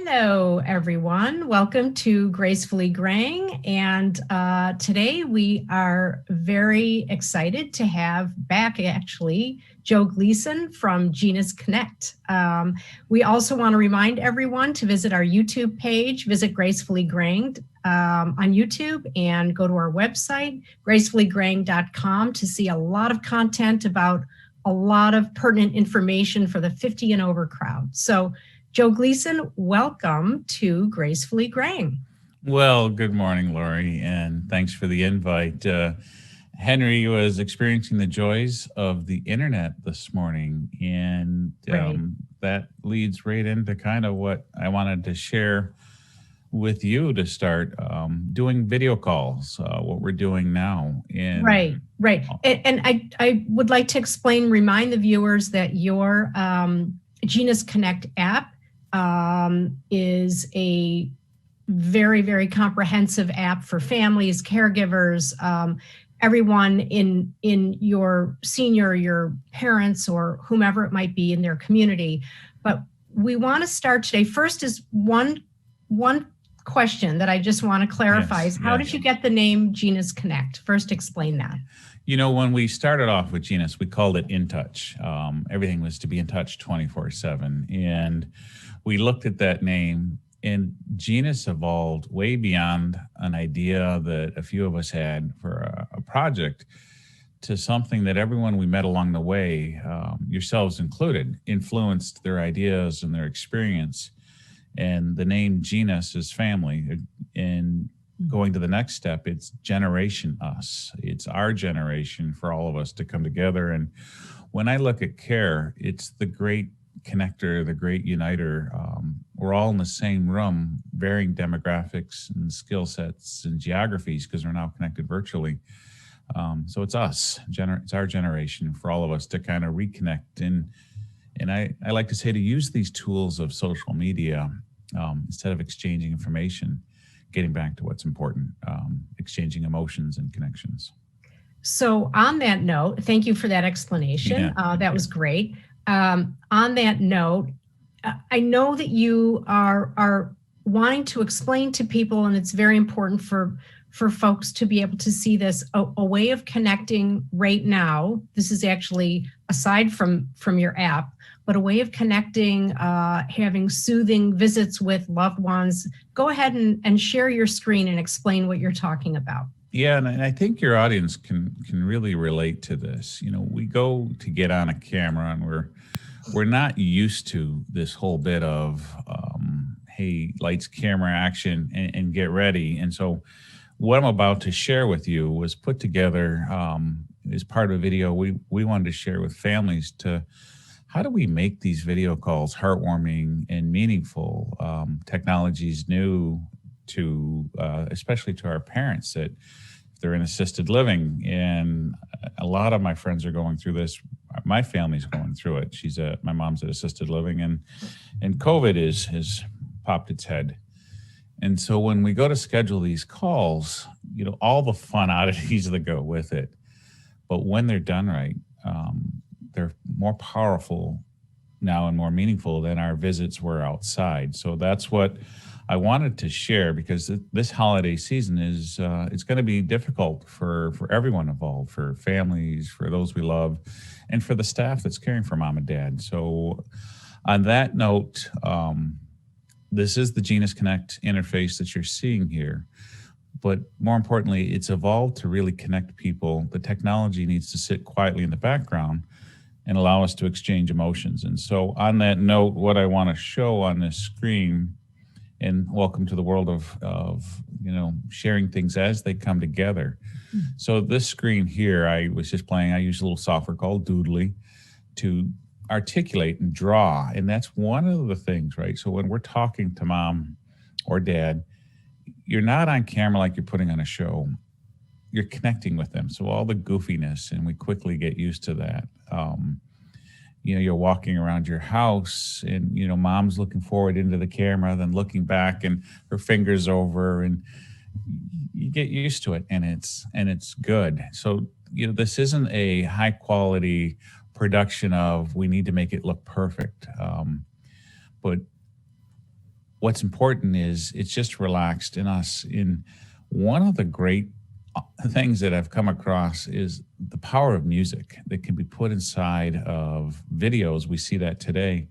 Hello, everyone. Welcome to Gracefully Graying. And today we are very excited to have back, actually, Joe Gleason from genusConnect. We also want to remind everyone to visit our YouTube page, visit Gracefully Graying on YouTube, and go to our website, gracefullygraying.com, to see a lot of content about a lot of pertinent information for the 50 and over crowd. So Joe Gleason, welcome to Gracefully Graying. Well, good morning, Lori, and thanks for the invite. Henry was experiencing the joys of the internet this morning, and that leads right into kind of what I wanted to share with you to start doing video calls, what we're doing now. And Right. And I would like to remind the viewers that your genusConnect app is a very, very comprehensive app for families, caregivers, everyone in your senior, your parents, or whomever it might be in their community. But we want to start today. First is one question that I just want to clarify is how did you get the name genusConnect? First, explain that. You know, when we started off with Genus, we called it In Touch. Everything was to be in touch 24/7. And we looked at that name, and Genus evolved way beyond an idea that a few of us had for a project to something that everyone we met along the way, yourselves included, influenced their ideas and their experience. And the name Genus is family. And going to the next step, it's Generation Us. It's our generation for all of us to come together. And when I look at care, it's the great connector, the great uniter. We're all in the same room, varying demographics and skill sets and geographies because we're now connected virtually. So it's us, it's our generation for all of us to kind of reconnect. And I like to say to use these tools of social media instead of exchanging information, getting back to what's important, exchanging emotions and connections. So on that note, thank you for that explanation. That was great. On that note, I know that you are wanting to explain to people, and it's very important for folks to be able to see this, a way of connecting right now. This is actually aside from your app, but a way of connecting, having soothing visits with loved ones. Go ahead and share your screen and explain what you're talking about. Yeah, and I think your audience can really relate to this. You know, we go to get on a camera and we're not used to this whole bit of, hey, lights, camera, action, and get ready. And so what I'm about to share with you was put together as part of a video we wanted to share with families to how do we make these video calls heartwarming and meaningful? Technology's new to, especially to our parents that they're in assisted living. And a lot of my friends are going through this. My family's going through it. My mom's at assisted living, and COVID has popped its head. And so when we go to schedule these calls, you know, all the fun oddities that go with it, but when they're done right, they're more powerful now and more meaningful than our visits were outside. So that's what I wanted to share, because this holiday season is it's going to be difficult for everyone involved, for families, for those we love, and for the staff that's caring for mom and dad. So on that note, this is the genusConnect interface that you're seeing here. But more importantly, it's evolved to really connect people. The technology needs to sit quietly in the background and allow us to exchange emotions. And so on that note, what I want to show on this screen, and welcome to the world of you know, sharing things as they come together. So this screen here, I was just playing, I use a little software called Doodly to articulate and draw. And that's one of the things, right? So when we're talking to mom or dad, you're not on camera like you're putting on a show. You're connecting with them. So all the goofiness, and we quickly get used to that. You know, you're walking around your house and, you know, mom's looking forward into the camera, then looking back and her fingers over, and you get used to it, and it's good. So, you know, this isn't a high quality production of we need to make it look perfect. But what's important is it's just relaxed in us. In one of the great things that I've come across is the power of music that can be put inside of videos. We see that today,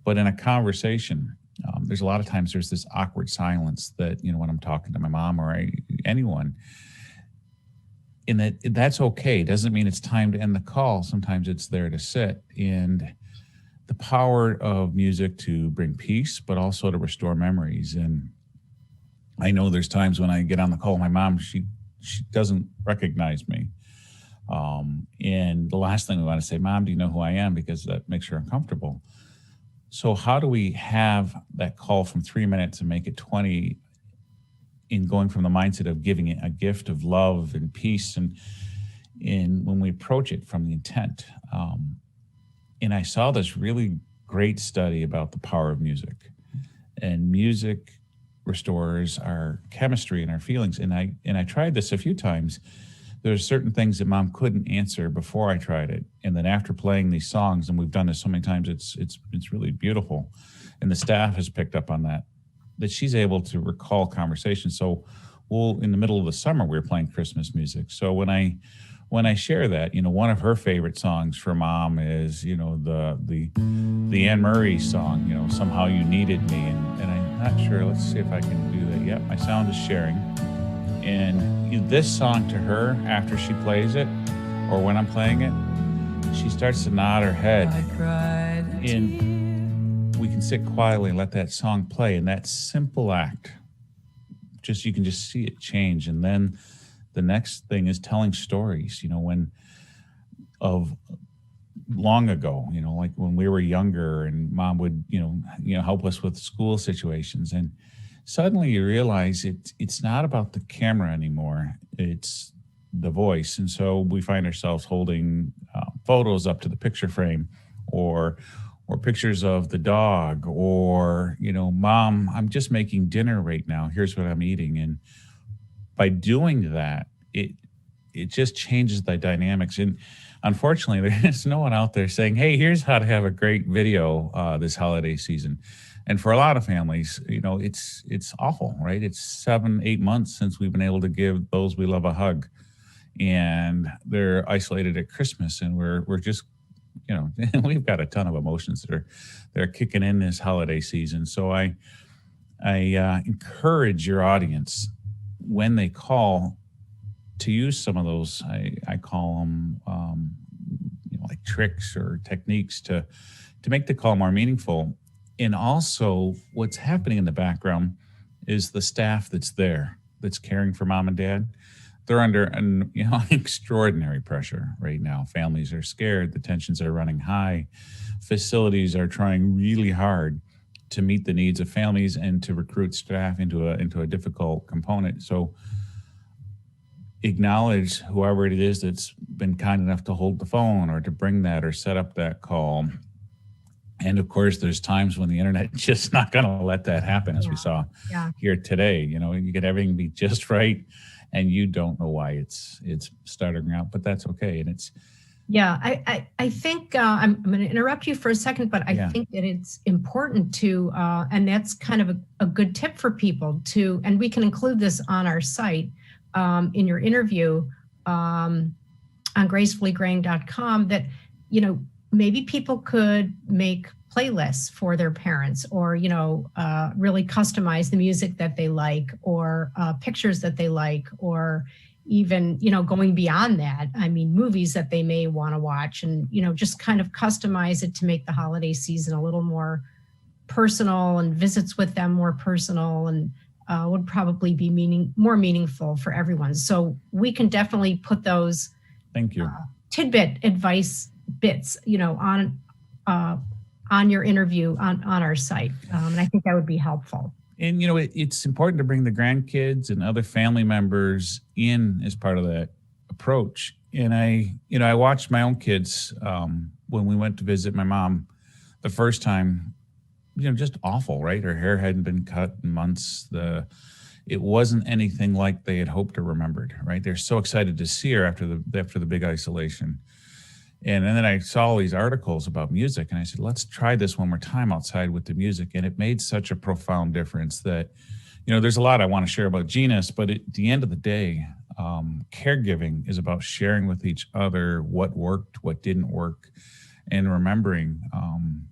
but in a conversation, there's a lot of times there's this awkward silence that, when I'm talking to my mom or anyone, and that's okay. It doesn't mean it's time to end the call. Sometimes it's there to sit. And the power of music to bring peace, but also to restore memories. And I know there's times when I get on the call with my mom, she doesn't recognize me. And the last thing we want to say, Mom, do you know who I am? Because that makes her uncomfortable. So how do we have that call from 3 minutes and make it 20 in going from the mindset of giving it a gift of love and peace, and when we approach it from the intent? And I saw this really great study about the power of music, and music restores our chemistry and our feelings. And I tried this a few times. There's certain things that Mom couldn't answer before I tried it, and then after playing these songs, and we've done this so many times, it's really beautiful, and the staff has picked up on that she's able to recall conversations. So in the middle of the summer, we were playing Christmas music. So when I share that, one of her favorite songs for Mom is, the Anne Murray song, Somehow You Needed Me. And I'm not sure, let's see if I can do that. Yep, my sound is sharing. And this song to her, after she plays it, or when I'm playing it, she starts to nod her head. And we can sit quietly and let that song play. And that simple act, you can just see it change. And then the next thing is telling stories, of long ago, like when we were younger and Mom would, help us with school situations. And suddenly you realize it's not about the camera anymore. It's the voice. And so we find ourselves holding photos up to the picture frame, or pictures of the dog, or, Mom, I'm just making dinner right now. Here's what I'm eating. And by doing that, it just changes the dynamics. And unfortunately, there's no one out there saying, hey, here's how to have a great video this holiday season. And for a lot of families, it's awful, right? It's 7-8 months since we've been able to give those we love a hug, and they're isolated at Christmas, and we're just, we've got a ton of emotions that are kicking in this holiday season. So I encourage your audience, when they call, to use some of those, I call them, like tricks or techniques to make the call more meaningful. And also, what's happening in the background is the staff that's caring for Mom and Dad. They're under extraordinary pressure right now. Families are scared. The tensions are running high. Facilities are trying really hard to meet the needs of families and to recruit staff into a difficult component. So acknowledge whoever it is that's been kind enough to hold the phone or to bring that or set up that call. And of course, there's times when the internet is just not going to let that happen, as we saw here today. You get everything be just right, and you don't know why it's starting out, but that's okay. And it's I think I'm going to interrupt you for a second, but I think that it's important to, and that's kind of a good tip for people to, and we can include this on our site in your interview on gracefullygraying.com, that maybe people could make playlists for their parents, or, really customize the music that they like, or pictures that they like, or even, going beyond that. I mean, movies that they may want to watch, and, just kind of customize it to make the holiday season a little more personal, and visits with them more personal, and would probably be more meaningful for everyone. So we can definitely put those Thank you. Tidbit advice bits, on your interview on our site. And I think that would be helpful. And, it's important to bring the grandkids and other family members in as part of that approach. And I watched my own kids when we went to visit my mom the first time, just awful, right? Her hair hadn't been cut in months. It wasn't anything like they had hoped or remembered, right? They're so excited to see her after the big isolation. And then I saw all these articles about music, and I said, let's try this one more time outside with the music. And it made such a profound difference that, there's a lot I want to share about Genus, but at the end of the day, caregiving is about sharing with each other what worked, what didn't work, and remembering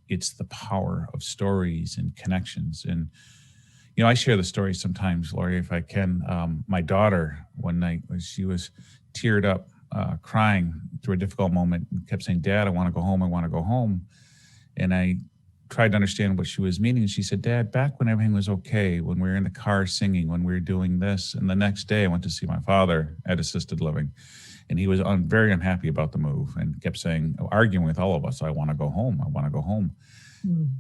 it's the power of stories and connections. And, I share the story sometimes, Lori, if I can. My daughter, one night, she was teared up, crying through a difficult moment, and kept saying, Dad, I want to go home. I want to go home. And I tried to understand what she was meaning. And she said, Dad, back when everything was okay, when we were in the car singing, when we were doing this. And the next day I went to see my father at assisted living. And he was very unhappy about the move and kept saying, arguing with all of us, I want to go home. I want to go home.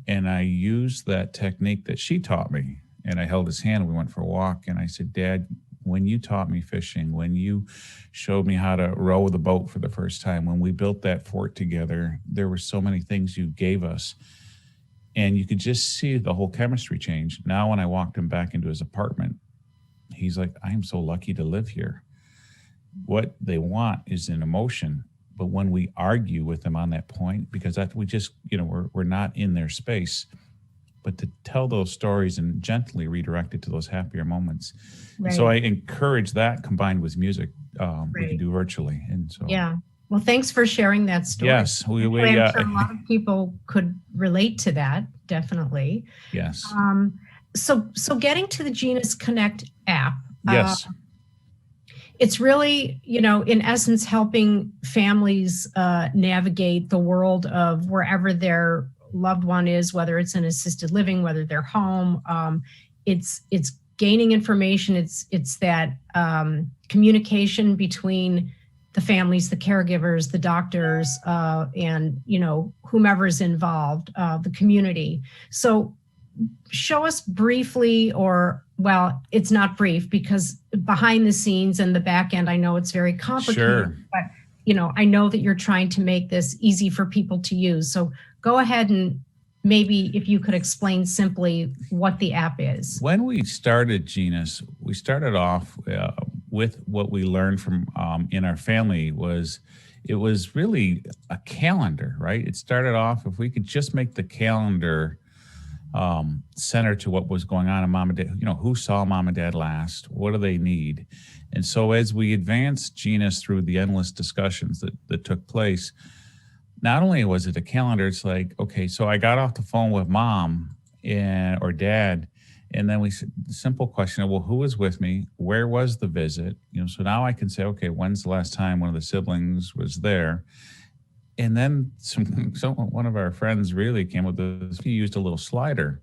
And I used that technique that she taught me. And I held his hand and we went for a walk. And I said, Dad, when you taught me fishing, when you showed me how to row the boat for the first time, when we built that fort together, there were so many things you gave us. And you could just see the whole chemistry change. Now, when I walked him back into his apartment, he's like, I am so lucky to live here. What they want is an emotion. But when we argue with them on that point, because that we just, we're not in their space, but to tell those stories and gently redirect it to those happier moments. Right. So I encourage that combined with music, we can do virtually. And so, yeah. Well, thanks for sharing that story. Yes. I'm sure a lot of people could relate to that. Definitely. Yes. So getting to the genusConnect app. Yes. It's really, in essence, helping families navigate the world of wherever their loved one is, whether it's in assisted living, whether they're home. It's gaining information. It's that communication between the families, the caregivers, the doctors, and whomever's involved, the community. So show us briefly, it's not brief because behind the scenes and the back end, I know it's very complicated. Sure. But I know that you're trying to make this easy for people to use. So go ahead and maybe if you could explain simply what the app is. When we started Genus, we started off with what we learned from in our family it was really a calendar, right? It started off, if we could just make the calendar center to what was going on in mom and dad, who saw mom and dad last, what do they need? And so as we advanced Genus through the endless discussions that took place, not only was it a calendar, it's like, okay, so I got off the phone with mom or dad, and then the simple question of, well, who was with me? Where was the visit? So now I can say, okay, when's the last time one of the siblings was there? And then one of our friends really came with this. He used a little slider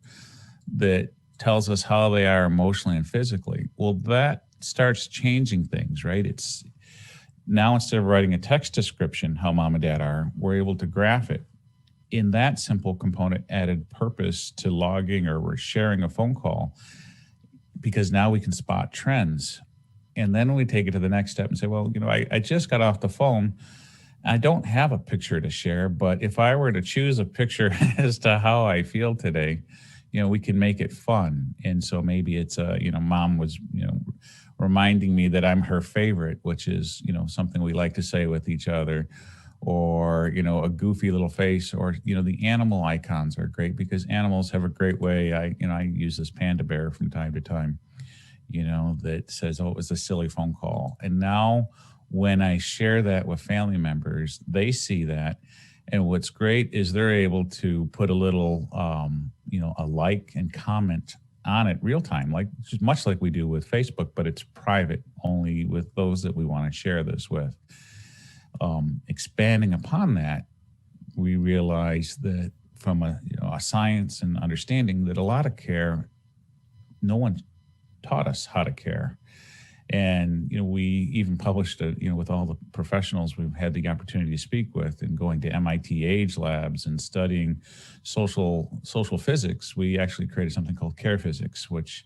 that tells us how they are emotionally and physically. Well, that starts changing things, right? It's now instead of writing a text description, how mom and dad are, we're able to graph it. In that simple component added purpose to logging or we're sharing a phone call because now we can spot trends. And then we take it to the next step and say, well, I just got off the phone. I don't have a picture to share, but if I were to choose a picture as to how I feel today, we can make it fun. And so maybe it's mom was, reminding me that I'm her favorite, which is, something we like to say with each other, or, a goofy little face, or, the animal icons are great because animals have a great way. I use this panda bear from time to time, that says, oh, it was a silly phone call. And now when I share that with family members, they see that. And what's great is they're able to put a little, a like and comment on it real time, just much like we do with Facebook, but it's private only with those that we want to share this with. Expanding upon that, we realize that from a science and understanding that a lot of care, no one taught us how to care. And, we even published it, with all the professionals we've had the opportunity to speak with and going to MIT Age Labs and studying social physics. We actually created something called care physics, which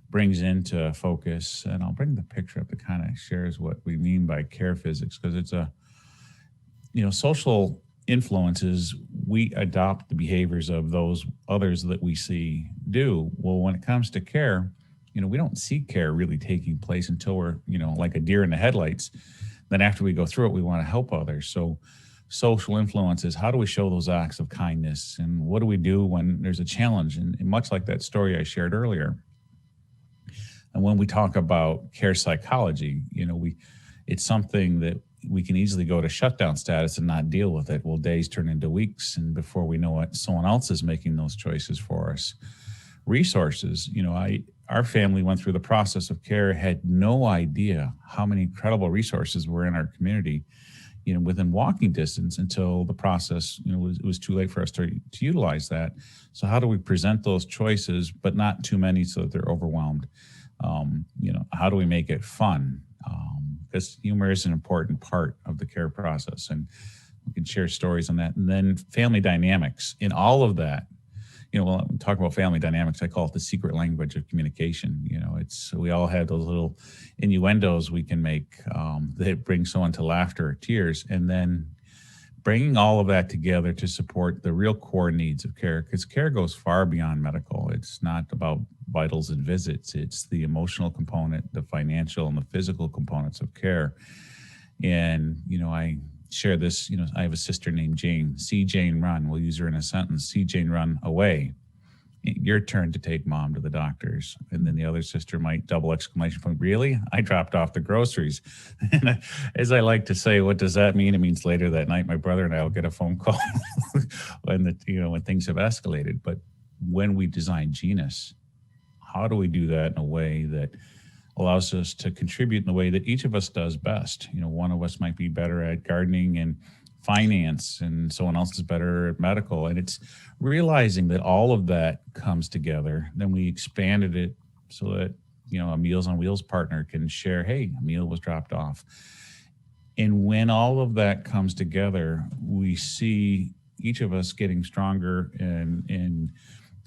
brings into focus, and I'll bring the picture up that kind of shares what we mean by care physics, because it's social influences, we adopt the behaviors of those others that we see do. Well, when it comes to care, we don't see care really taking place until we're, like a deer in the headlights. Then after we go through it, we want to help others. So social influences, how do we show those acts of kindness? And what do we do when there's a challenge? And much like that story I shared earlier. And when we talk about care psychology, it's something that we can easily go to shutdown status and not deal with it. Well, days turn into weeks, and before we know it, someone else is making those choices for us. Resources, our family went through the process of care, had no idea how many incredible resources were in our community, within walking distance, until the process, it was too late for us to utilize that. So how do we present those choices, but not too many so that they're overwhelmed? How do we make it fun? Because humor is an important part of the care process, and we can share stories on that. And then family dynamics in all of that. When we talk about family dynamics, I call it the secret language of communication. We all have those little innuendos we can make that bring someone to laughter or tears, and then bringing all of that together to support the real core needs of care, because care goes far beyond medical. It's not about vitals and visits. It's the emotional component, the financial and the physical components of care. And, I share this, I have a sister named Jane. See Jane run. We'll use her in a sentence. See Jane run away. Your turn to take mom to the doctors. And then the other sister might double exclamation point. Really? I dropped off the groceries. And as I like to say, what does that mean? It means later that night, my brother and I will get a phone call when things have escalated. But when we design Genus, how do we do that in a way that allows us to contribute in the way that each of us does best? One of us might be better at gardening and finance, and someone else is better at medical. And it's realizing that all of that comes together. Then we expanded it so that, a Meals on Wheels partner can share, hey, a meal was dropped off. And when all of that comes together, we see each of us getting stronger and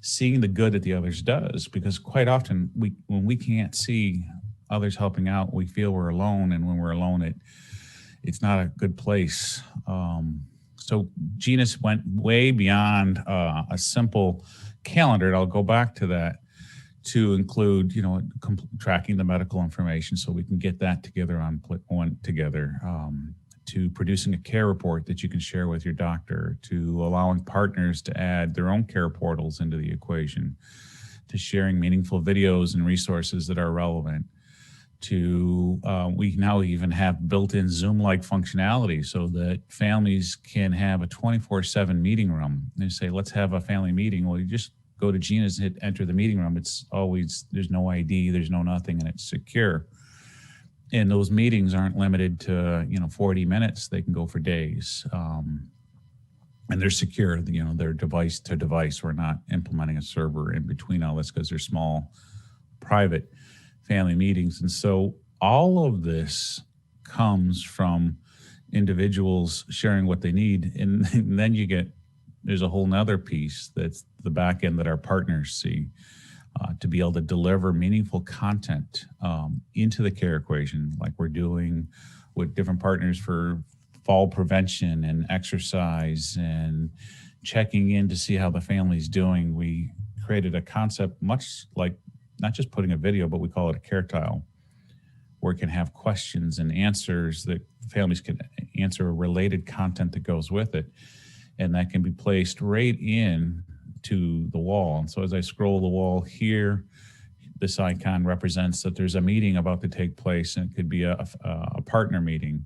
seeing the good that the others does, because quite often when we can't see others helping out, we feel we're alone. And when we're alone, it's not a good place. So Genus went way beyond a simple calendar, and I'll go back to that, to include, tracking the medical information so we can get that together to producing a care report that you can share with your doctor, to allowing partners to add their own care portals into the equation, to sharing meaningful videos and resources that are relevant, to we now even have built-in Zoom-like functionality so that families can have a 24/7 meeting room. They say, let's have a family meeting. Well, you just go to Gina's and hit enter the meeting room. It's always, there's no ID, there's no nothing, and it's secure. And those meetings aren't limited to 40 minutes. They can go for days, and they're secure. They're device to device. We're not implementing a server in between all this because they're small, private family meetings. And so all of this comes from individuals sharing what they need, and then there's a whole nother piece that's the back end that our partners see. To be able to deliver meaningful content into the care equation, like we're doing with different partners for fall prevention and exercise and checking in to see how the family's doing. We created a concept much like not just putting a video, but we call it a care tile, where it can have questions and answers that families can answer, related content that goes with it. And that can be placed right in to the wall. And so as I scroll the wall here, this icon represents that there's a meeting about to take place, and it could be a partner meeting.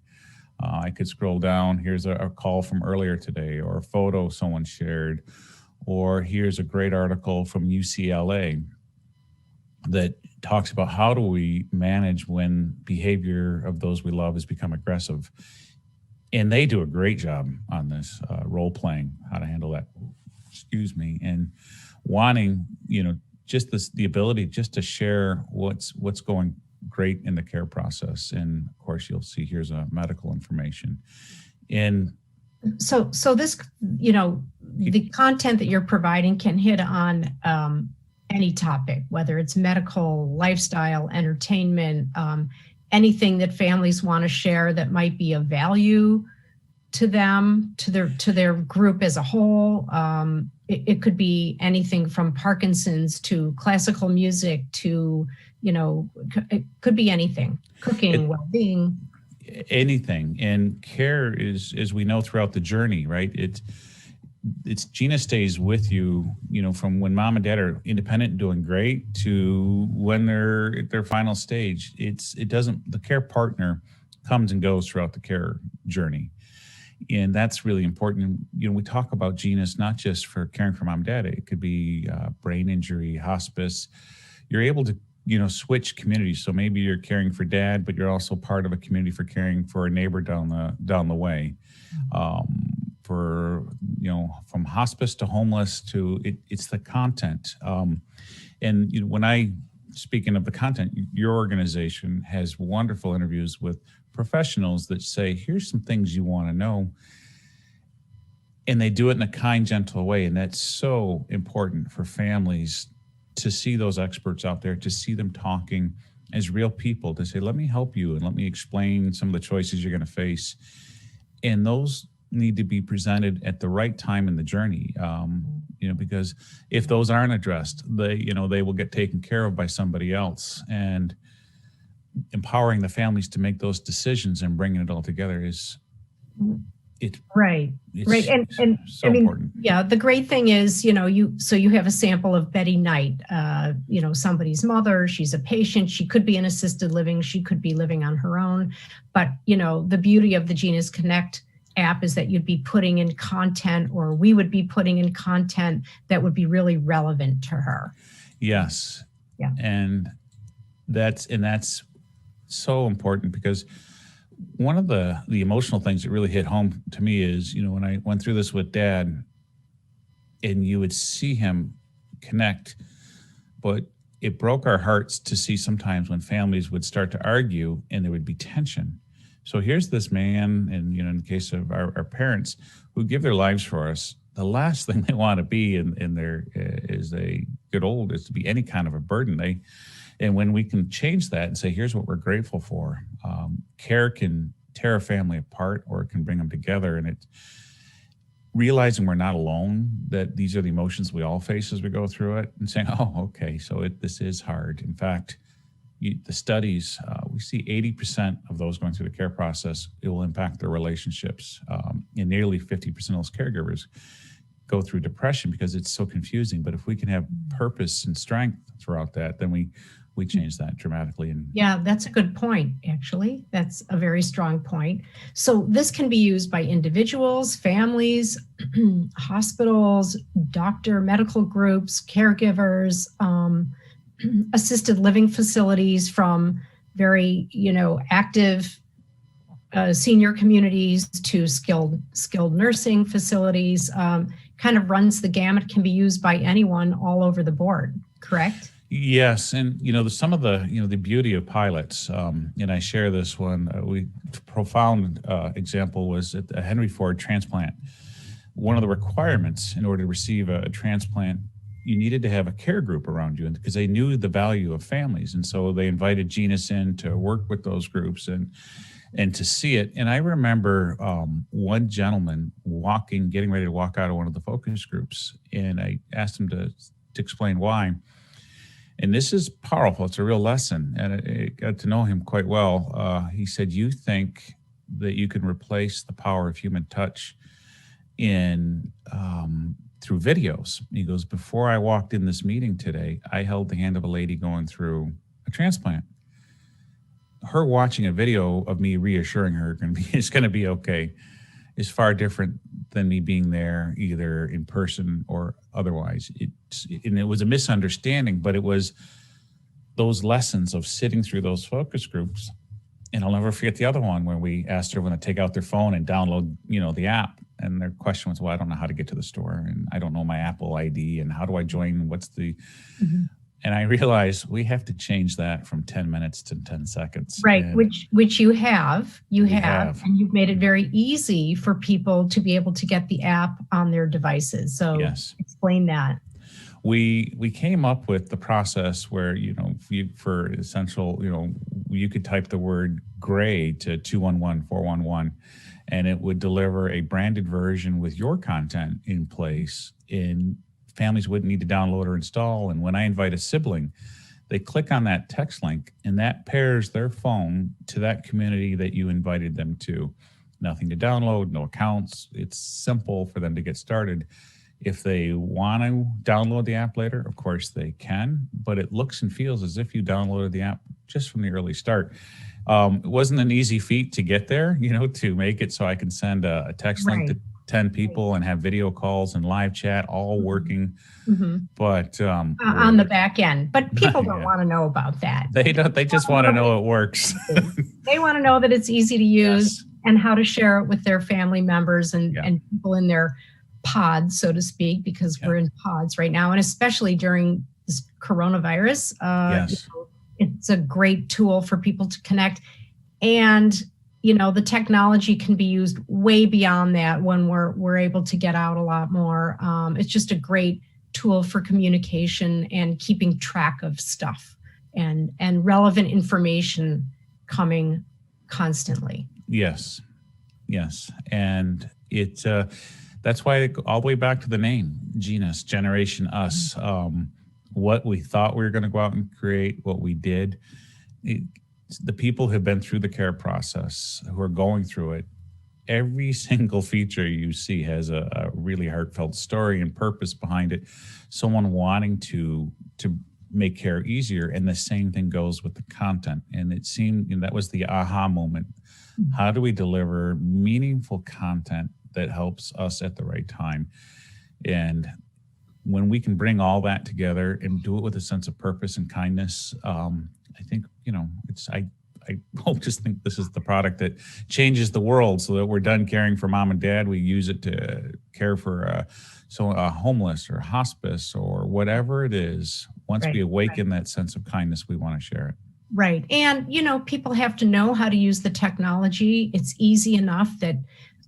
I could scroll down, here's a call from earlier today, or a photo someone shared, or here's a great article from UCLA that talks about how do we manage when behavior of those we love has become aggressive. And they do a great job on this, role playing, how to handle that. And wanting, just the ability just to share what's going great in the care process. And of course, you'll see here's a medical information. And so this, the content that you're providing can hit on any topic, whether it's medical, lifestyle, entertainment, anything that families want to share that might be of value to them, to their group as a whole. It could be anything from Parkinson's to classical music to, it could be anything, cooking, well-being. anything. And care is, as we know, throughout the journey, right? It's Gina stays with you, from when mom and dad are independent and doing great to when they're at their final stage. The care partner comes and goes throughout the care journey. And that's really important. We talk about Gina's not just for caring for mom and dad. It could be brain injury, hospice. You're able to, switch communities. So maybe you're caring for dad, but you're also part of a community for caring for a neighbor down the way. From hospice to homeless to it's the content. Speaking of the content, your organization has wonderful interviews with professionals that say, here's some things you want to know. And they do it in a kind, gentle way. And that's so important for families to see those experts out there, to see them talking as real people, to say, let me help you and let me explain some of the choices you're going to face. And those need to be presented at the right time in the journey, because if those aren't addressed, they will get taken care of by somebody else. And empowering the families to make those decisions and bringing it all together is right. And so important. Yeah, the great thing is, you have a sample of Betty Knight, somebody's mother. She's a patient. She could be in assisted living. She could be living on her own. But, the beauty of the genusConnect app is that you'd be putting in content, or we would be putting in content that would be really relevant to her. Yes. Yeah. And that's so important, because one of the emotional things that really hit home to me is, when I went through this with dad and you would see him connect, but it broke our hearts to see sometimes when families would start to argue and there would be tension. So here's this man, and in the case of our parents who give their lives for us, the last thing they want to be in their as they get old is to be any kind of a burden. And when we can change that and say, here's what we're grateful for, care can tear a family apart or it can bring them together. And it's realizing we're not alone, that these are the emotions we all face as we go through it, and saying, oh, okay, so this is hard. In fact, the studies, we see 80% of those going through the care process, it will impact their relationships. And nearly 50% of those caregivers go through depression because it's so confusing. But if we can have purpose and strength throughout that, then we change that dramatically. And yeah, that's a good point, actually. That's a very strong point. So this can be used by individuals, families, hospitals, medical groups, caregivers, assisted living facilities, from very, active senior communities to skilled nursing facilities. Kind of runs the gamut, can be used by anyone all over the board, correct? Yes, and some of the beauty of pilots, and I share this one. Profound example was at the Henry Ford transplant. One of the requirements in order to receive a transplant, you needed to have a care group around you, because they knew the value of families, and so they invited Genus in to work with those groups and to see it. And I remember one gentleman getting ready to walk out of one of the focus groups, and I asked him to explain why. And this is powerful. It's a real lesson. And I got to know him quite well. He said, you think that you can replace the power of human touch through videos. He goes, before I walked in this meeting today, I held the hand of a lady going through a transplant. Her watching a video of me reassuring her it's going to be okay is far different than me being there, either in person or otherwise. And it was a misunderstanding, but it was those lessons of sitting through those focus groups. And I'll never forget the other one where we asked everyone to take out their phone and download, the app. And their question was, well, I don't know how to get to the store, and I don't know my Apple ID, and how do I join? What's the... Mm-hmm. And I realized we have to change that from 10 minutes to 10 seconds. Right, which you have, and you've made it very easy for people to be able to get the app on their devices. So yes. Explain that. We came up with the process where, for essential, you could type the word gray to 211-411, and it would deliver a branded version with your content in place. Families wouldn't need to download or install. And when I invite a sibling, They click on that text link and that pairs their phone to that community that you invited them to. Nothing to download, no accounts. It's simple for them to get started. If they want to download the app later, of course they can, but it looks and feels as if you downloaded the app just from the early start. It wasn't an easy feat to get there, to make it so I can send a text link to 10 people and have video calls and live chat all working. But on the back end, but people don't want to know about that. They just want to know it works. They want to know that it's easy to use and how to share it with their family members and people in their pods, so to speak, because we're in pods right now. And especially during this coronavirus, it's a great tool for people to connect. And, the technology can be used way beyond that when we're able to get out a lot more. It's just a great tool for communication and keeping track of stuff and relevant information coming constantly. Yes. And it, that's why all the way back to the name, genus, generation, us, what we thought we were going to go out and create, what we did. The people who have been through the care process, who are going through it, every single feature you see has a really heartfelt story and purpose behind it. Someone wanting to make care easier. And the same thing goes with the content. And it seemed that was the aha moment. How do we deliver meaningful content that helps us at the right time? And when we can bring all that together and do it with a sense of purpose and kindness, I think, I just think this is the product that changes the world, so that we're done caring for mom and dad. We use it to care for a homeless or hospice or whatever it is. Once we awaken that sense of kindness, we want to share it. Right. And, people have to know how to use the technology. It's easy enough that,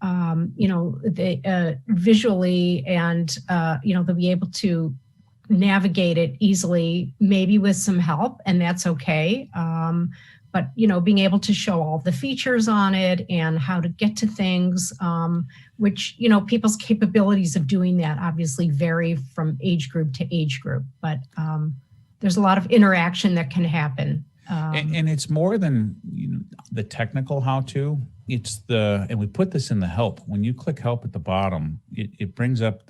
they visually and, they'll be able to navigate it easily, maybe with some help, and that's okay. But, being able to show all the features on it and how to get to things, which, people's capabilities of doing that obviously vary from age group to age group. But there's a lot of interaction that can happen. And it's more than the technical how-to. It's and we put this in the help. When you click help at the bottom, it brings up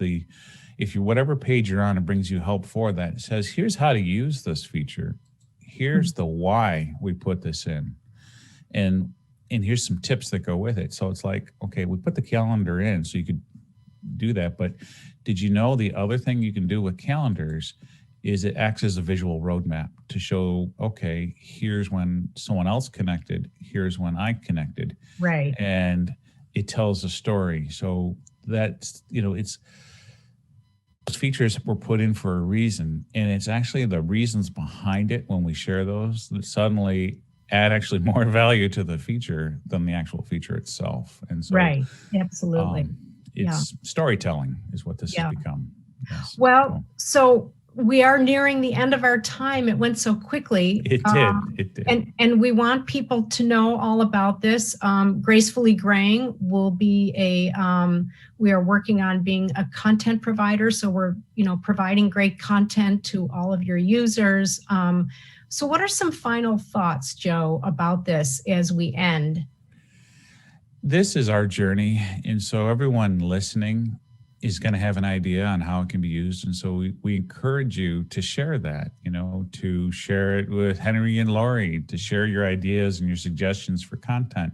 if you whatever page you're on, it brings you help for that. It says, here's how to use this feature. Here's the why we put this in. And here's some tips that go with it. So it's like, okay, we put the calendar in so you could do that. But did you know the other thing you can do with calendars is it acts as a visual roadmap to show, okay, here's when someone else connected, here's when I connected. Right. And it tells a story. So that's, those features were put in for a reason. And it's actually the reasons behind it when we share those that suddenly add actually more value to the feature than the actual feature itself. And so, right. Absolutely. It's storytelling is what this has become. Yes. Well, so we are nearing the end of our time. It went so quickly. It did. And we want people to know all about this. Gracefully Graying will be we are working on being a content provider. So we're, providing great content to all of your users. So what are some final thoughts, Joe, about this as we end? This is our journey. And so everyone listening is going to have an idea on how it can be used. And so we encourage you to share that, to share it with Henry and Lori, to share your ideas and your suggestions for content.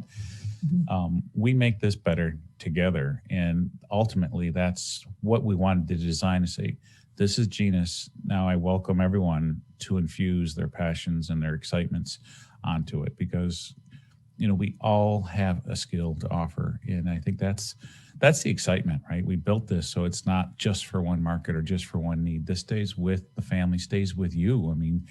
We make this better together. And ultimately, that's what we wanted to design to say, this is Genus. Now I welcome everyone to infuse their passions and their excitements onto it, because, we all have a skill to offer. And I think that's the excitement, right? We built this so it's not just for one market or just for one need. This stays with the family, stays with you. I mean,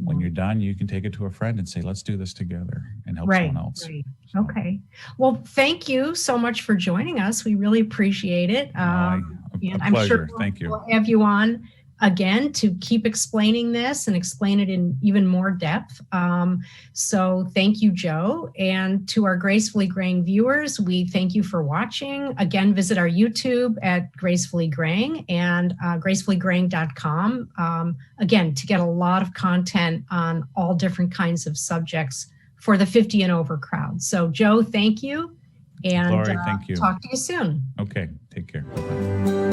when you're done, you can take it to a friend and say, let's do this together and help someone else. Right. So. Okay. Well, thank you so much for joining us. We really appreciate it. A and pleasure. I'm sure Thank you. We'll have you on again, to keep explaining this and explain it in even more depth. So thank you, Joe. And to our Gracefully Graying viewers, we thank you for watching. Again, visit our YouTube at Gracefully Graying and gracefullygraying.com. Again, to get a lot of content on all different kinds of subjects for the 50 and over crowd. So Joe, thank you. And Lori, thank you. Talk to you soon. Okay, take care. Bye-bye.